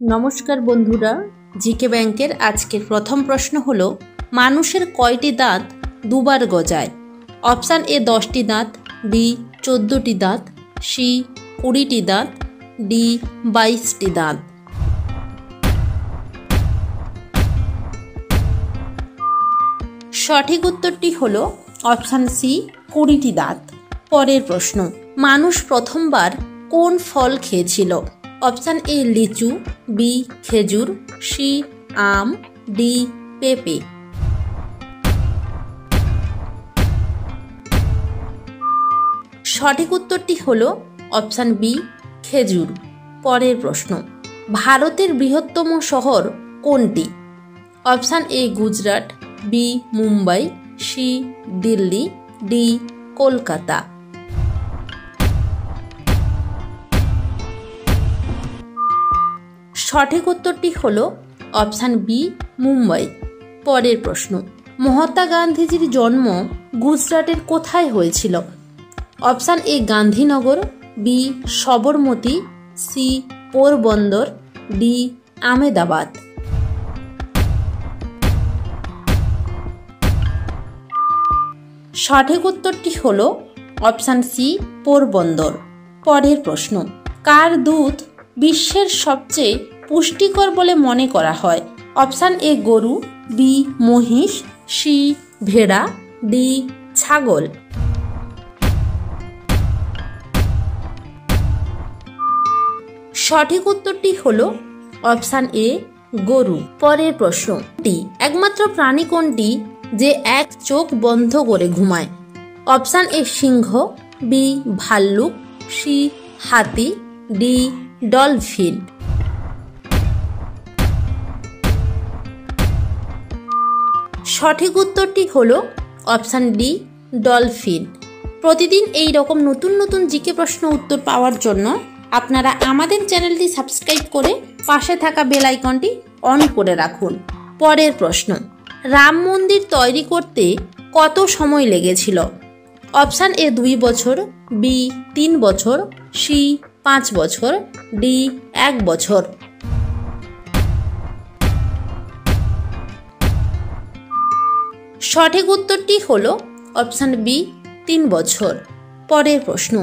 নমস্কার বন্ধুরা, জিকে ব্যাংকের আজকের প্রথম প্রশ্ন হলো মানুষের কয়টি দাঁত দুবার গজায়? অপশান এ 10টি দাঁত, বি 14টি দাঁত, সি 20টি দাঁত, ডি 22টি দাঁত। সঠিক উত্তরটি হলো অপশান সি 20টি দাঁত। পরের প্রশ্ন, মানুষ প্রথমবার কোন ফল খেয়েছিল? অপশান এ লিচু, বি খেজুর, সি আম, ডি পেঁপে। সঠিক উত্তরটি হলো অপশান বি খেজুর। পরের প্রশ্ন, ভারতের বৃহত্তম শহর কোনটি? Option A Gujarat, B Mumbai, C Delhi, D Kolkata. সঠিক উত্তরটি হলো অপশান বি মুম্বাই। পরের প্রশ্ন, মহাত্মা গান্ধীজির জন্ম গুজরাটের কোথায় হয়েছিল? Option A Gandhinagar, B Sabarmati, C Porbandar, D Ahmedabad. সঠিক উত্তরটি হলো অপশান সি পোরবন্দর। পরের প্রশ্ন, কার দুধ বিশ্বের সবচেয়ে পুষ্টিকর বলে মনে করা হয়? অপশান এ গরু, বি মহিষ, সি ভেড়া, ডি ছাগল। সঠিক উত্তরটি হলো অপশান এ গরু। পরের প্রশ্ন, একমাত্র প্রাণী কোনটি যে এক চোখ বন্ধ করে ঘুমায়? অপশান এ সিংহ, বি ভাল্লুক, সি হাতি, ডি ডলফিন। সঠিক উত্তরটি হলো অপশান ডি ডলফিন। প্রতিদিন এই রকম নতুন নতুন জিকে প্রশ্ন উত্তর পাওয়ার জন্য আপনারা আমাদের চ্যানেলটি সাবস্ক্রাইব করে পাশে থাকা বেল আইকনটি অন করে রাখুন। পরের প্রশ্ন, রাম মন্দির তৈরি করতে কত সময় লেগেছিল? অপশান এ 2 বছর, বি 3 বছর, সি 5 বছর, ডি 1 বছর। সঠিক উত্তরটি হলো অপশান বি 3 বছর। পরের প্রশ্ন,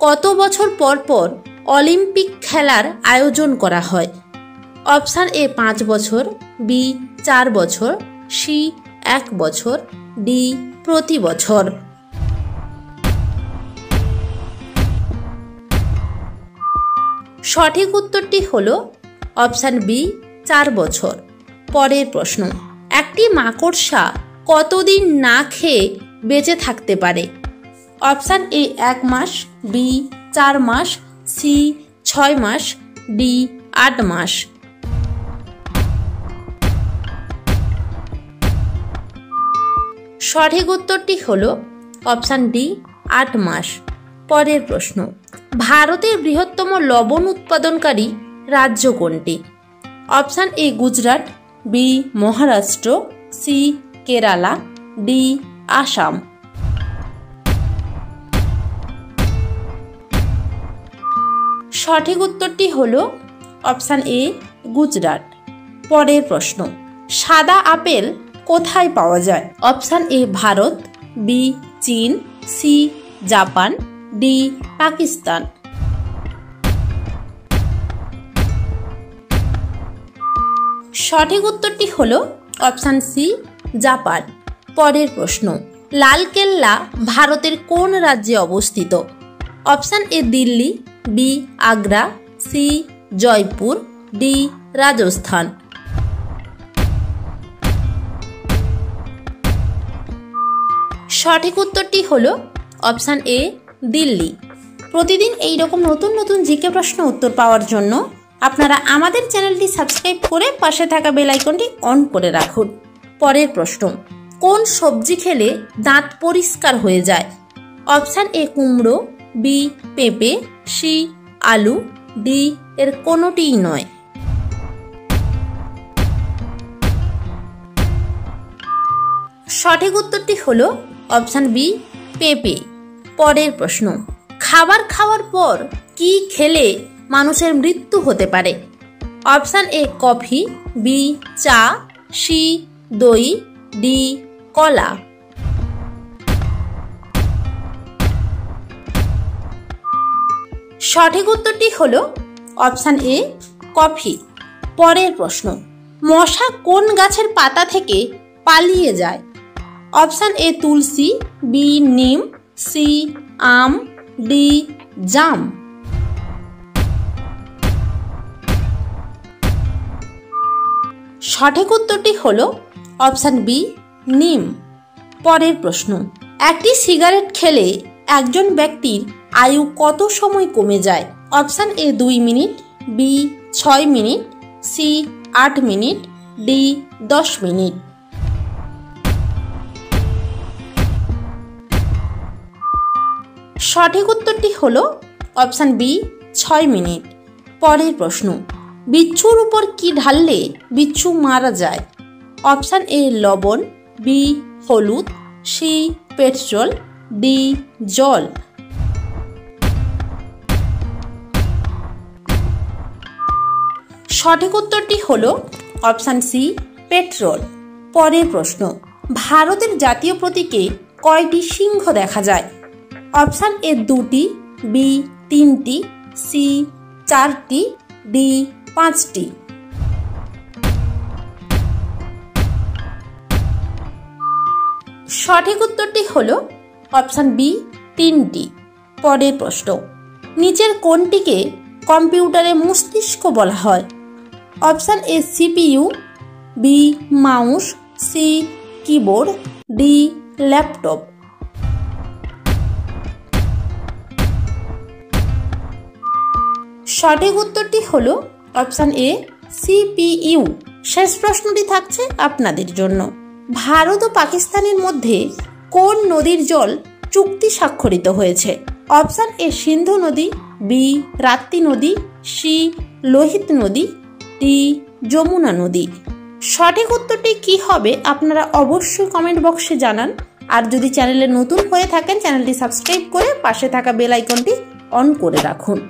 কত বছর পর পর অলিম্পিক খেলার আয়োজন করা হয়? অপশান এ 5 বছর, বি 4 বছর, সি 1 বছর, ডি প্রতি বছর। সঠিক উত্তরটি হলো অপশান বি 4 বছর। পরের প্রশ্ন, একটি মাকড়সা কতদিন না খেয়ে বেঁচে থাকতে পারে? অপশান এ 1 মাস, বি 4 মাস, সি 6 মাস, ডি 8 মাস। সঠিক উত্তরটি হলো অপশান ডি 8 মাস। পরের প্রশ্ন, ভারতের বৃহত্তম লবণ উৎপাদনকারী রাজ্য কোনটি? Option A Gujarat, B Maharashtra, C Kerala, D Assam. সঠিক উত্তরটি হলো অপশান এ গুজরাট। পরের প্রশ্ন, সাদা আপেল কোথায় পাওয়া যায়? অপশান এ ভারত, বি চীন, সি জাপান, ডি পাকিস্তান। সঠিক উত্তরটি হলো অপশান সি জাপান। পরের প্রশ্ন, লালকেল্লা ভারতের কোন রাজ্যে অবস্থিত? Option A Delhi, B Agra, C Jaipur, D Rajasthan. সঠিক উত্তরটি হলো অপশান এ দিল্লি। প্রতিদিন এই রকম নতুন নতুন জিকে প্রশ্ন উত্তর পাওয়ার জন্য আপনারা আমাদের চ্যানেলটি সাবস্ক্রাইব করে পাশে থাকা বেল আইকনটি অন করে রাখুন। পরের প্রশ্ন, কোন সবজি খেলে দাঁত পরিষ্কার হয়ে যায়? অপশান এ কুমড়ো, বি পেঁপে, সি আলু, ডি এর কোনোটিই নয়। সঠিক উত্তরটি হলো অপশান বি পেঁপে। পরের প্রশ্ন, খাবার খাওয়ার পর কি খেলে মানুষের মৃত্যু হতে পারে? অপশান এ কফি, বি চা, সি দই, ডি কলা। সঠিক উত্তরটি হলো অপশান এ কফি। পরের প্রশ্ন, মশা কোন গাছের পাতা থেকে পালিয়ে যায়? অপশান এ তুলসী, বি নিম, সি আম, ডি জাম। সঠিক উত্তরটি হলো অপশান বি নিম। পরের প্রশ্ন, একটি সিগারেট খেলে একজন ব্যক্তির আয়ু কত সময় কমে যায়? Option A 2 minute, B 6 minute, C 8 minute, D 10 minute. সঠিক উত্তরটি হলো অপশান বি 6 মিনিট। পরের প্রশ্ন, বিচ্ছুর উপর কি ঢাললে বিচ্ছু মারা যায়? অপশান এ লবণ, বি হলুদ, সি পেট্রোল, ডি জল। সঠিক উত্তরটি হলো অপশান সি পেট্রোল। পরের প্রশ্ন, ভারতের জাতীয় প্রতীকে কয়টি সিংহ দেখা যায়? অপশান এ 2টি, বি 3টি, সি 4টি, ডি 5টি। সঠিক উত্তরটি হলো অপশান বি 3টি। পরের প্রশ্ন, নিচের কোনটিকে কম্পিউটারে মস্তিষ্ক বলা হয়? Option A CPU, B mouse, C keyboard, D laptop. সঠিক উত্তরটি হলো অপশান এ সিপিইউ। শেষ প্রশ্নটি থাকছে আপনাদের জন্য, ভারত ও পাকিস্তানের মধ্যে কোন নদীর জল চুক্তি স্বাক্ষরিত হয়েছে? অপশান এ সিন্ধু নদী, বি রাপ্তি নদী, সি লোহিত নদী, ডি যমুনা নদী। সঠিক উত্তরটি কি হবে আপনারা অবশ্যই কমেন্ট বক্সে জানান। আর যদি চ্যানেলে নতুন হয়ে থাকেন চ্যানেলটি সাবস্ক্রাইব করে পাশে থাকা বেল আইকনটি অন করে রাখুন।